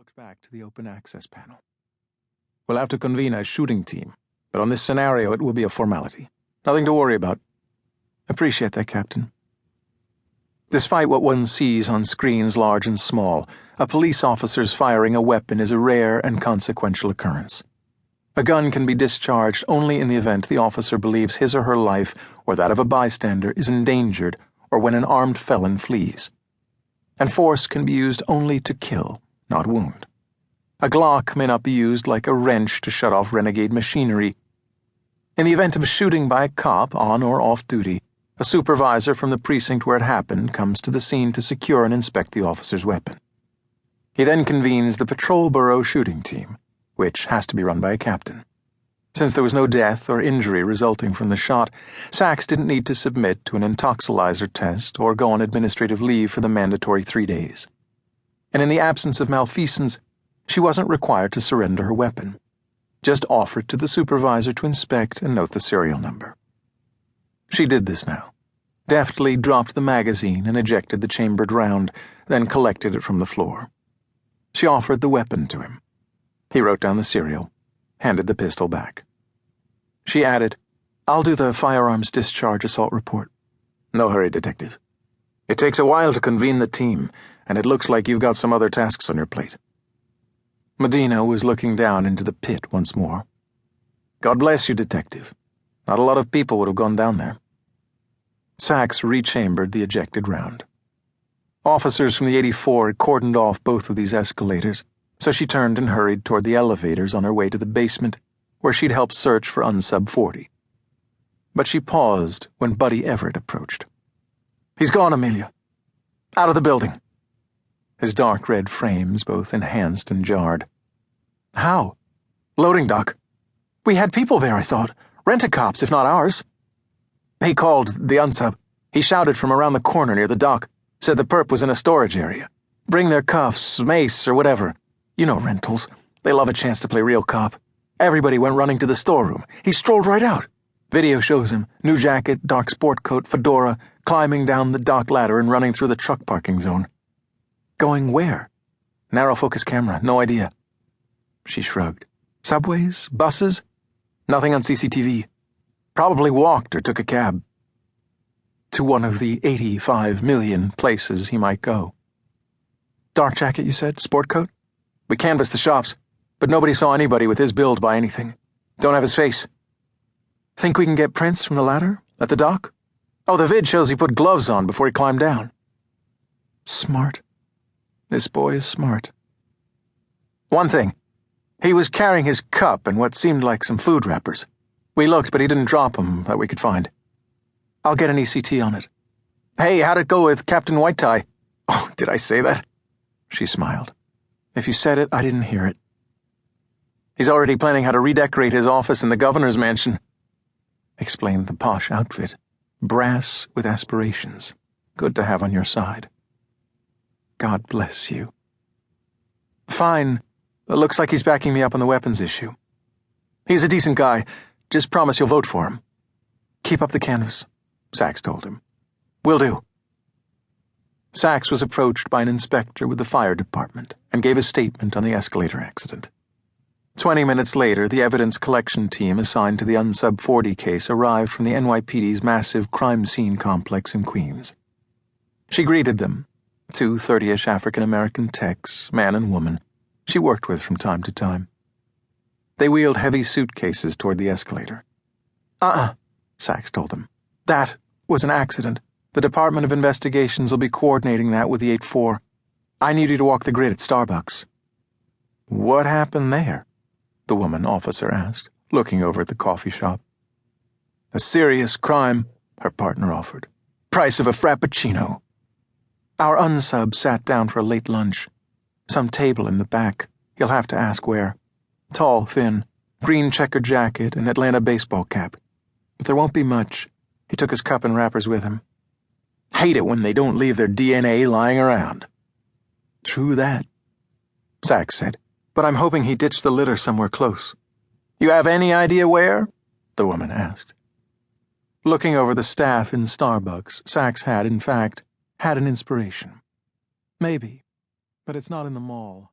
walked back to the open access panel. We'll have to convene a shooting team, but on this scenario it will be a formality. Nothing to worry about. Appreciate that, Captain. Despite what one sees on screens large and small, a police officer's firing a weapon is a rare and consequential occurrence. A gun can be discharged only in the event the officer believes his or her life or that of a bystander is endangered or when an armed felon flees. And force can be used only to kill, not wound. A Glock may not be used like a wrench to shut off renegade machinery. In the event of a shooting by a cop on or off duty, a supervisor from the precinct where it happened comes to the scene to secure and inspect the officer's weapon. He then convenes the patrol bureau shooting team, which has to be run by a captain. Since there was no death or injury resulting from the shot, Sachs didn't need to submit to an intoxilizer test or go on administrative leave for the mandatory 3 days. And in the absence of malfeasance, she wasn't required to surrender her weapon. Just offer it to the supervisor to inspect and note the serial number. She did this now, deftly dropped the magazine and ejected the chambered round, then collected it from the floor. She offered the weapon to him. He wrote down the serial, handed the pistol back. She added, "I'll do the firearms discharge assault report." "No hurry, Detective. It takes a while to convene the team, and it looks like you've got some other tasks on your plate." Medina was looking down into the pit once more. "God bless you, Detective. Not a lot of people would have gone down there." Sachs rechambered the ejected round. Officers from the 84 had cordoned off both of these escalators, so she turned and hurried toward the elevators on her way to the basement, where she'd helped search for unsub 40. But she paused when Buddy Everett approached. "He's gone, Amelia. Out of the building." His dark red frames both enhanced and jarred. "How?" "Loading dock. We had people there, I thought. Rent-a-cops, if not ours." "He called the unsub. He shouted from around the corner near the dock. Said the perp was in a storage area. Bring their cuffs, mace, or whatever. You know rentals. They love a chance to play real cop. Everybody went running to the storeroom. He strolled right out. Video shows him, new jacket, dark sport coat, fedora, climbing down the dock ladder and running through the truck parking zone." "Going where?" "Narrow focus camera, no idea." She shrugged. "Subways? Buses?" "Nothing on CCTV. Probably walked or took a cab." "To one of the 85 million places he might go." "Dark jacket, you said? Sport coat?" "We canvassed the shops, but nobody saw anybody with his build buy anything. Don't have his face." "Think we can get prints from the ladder? At the dock?" "Oh, the vid shows he put gloves on before he climbed down." "Smart. This boy is smart." "One thing. He was carrying his cup and what seemed like some food wrappers. We looked, but he didn't drop them that we could find." "I'll get an ECT on it." "Hey, how'd it go with Captain Whitetie?" "Oh, did I say that?" She smiled. "If you said it, I didn't hear it." "He's already planning how to redecorate his office in the governor's mansion." Explained the posh outfit. Brass with aspirations. Good to have on your side. "God bless you." "Fine. Looks like he's backing me up on the weapons issue." "He's a decent guy. Just promise you'll vote for him." "Keep up the canvas," Sachs told him. "Will do." Sachs was approached by an inspector with the fire department and gave a statement on the escalator accident. 20 minutes later, the evidence collection team assigned to the unsub 40 case arrived from the NYPD's massive crime scene complex in Queens. She greeted them, 2 30-ish African-American techs, man and woman, she worked with from time to time. They wheeled heavy suitcases toward the escalator. Sachs told them. "That was an accident. The Department of Investigations will be coordinating that with the 8-4. I need you to walk the grid at Starbucks." "What happened there?" the woman officer asked, looking over at the coffee shop. "A serious crime," her partner offered. "Price of a frappuccino." "Our unsub sat down for a late lunch. Some table in the back. You'll have to ask where. Tall, thin, green checkered jacket and Atlanta baseball cap. But there won't be much. He took his cup and wrappers with him." "Hate it when they don't leave their DNA lying around." "True that," Sachs said, "but I'm hoping he ditched the litter somewhere close." "You have any idea where?" the woman asked. Looking over the staff in Starbucks, Sachs had, in fact, had an inspiration. Maybe, but it's not in the mall.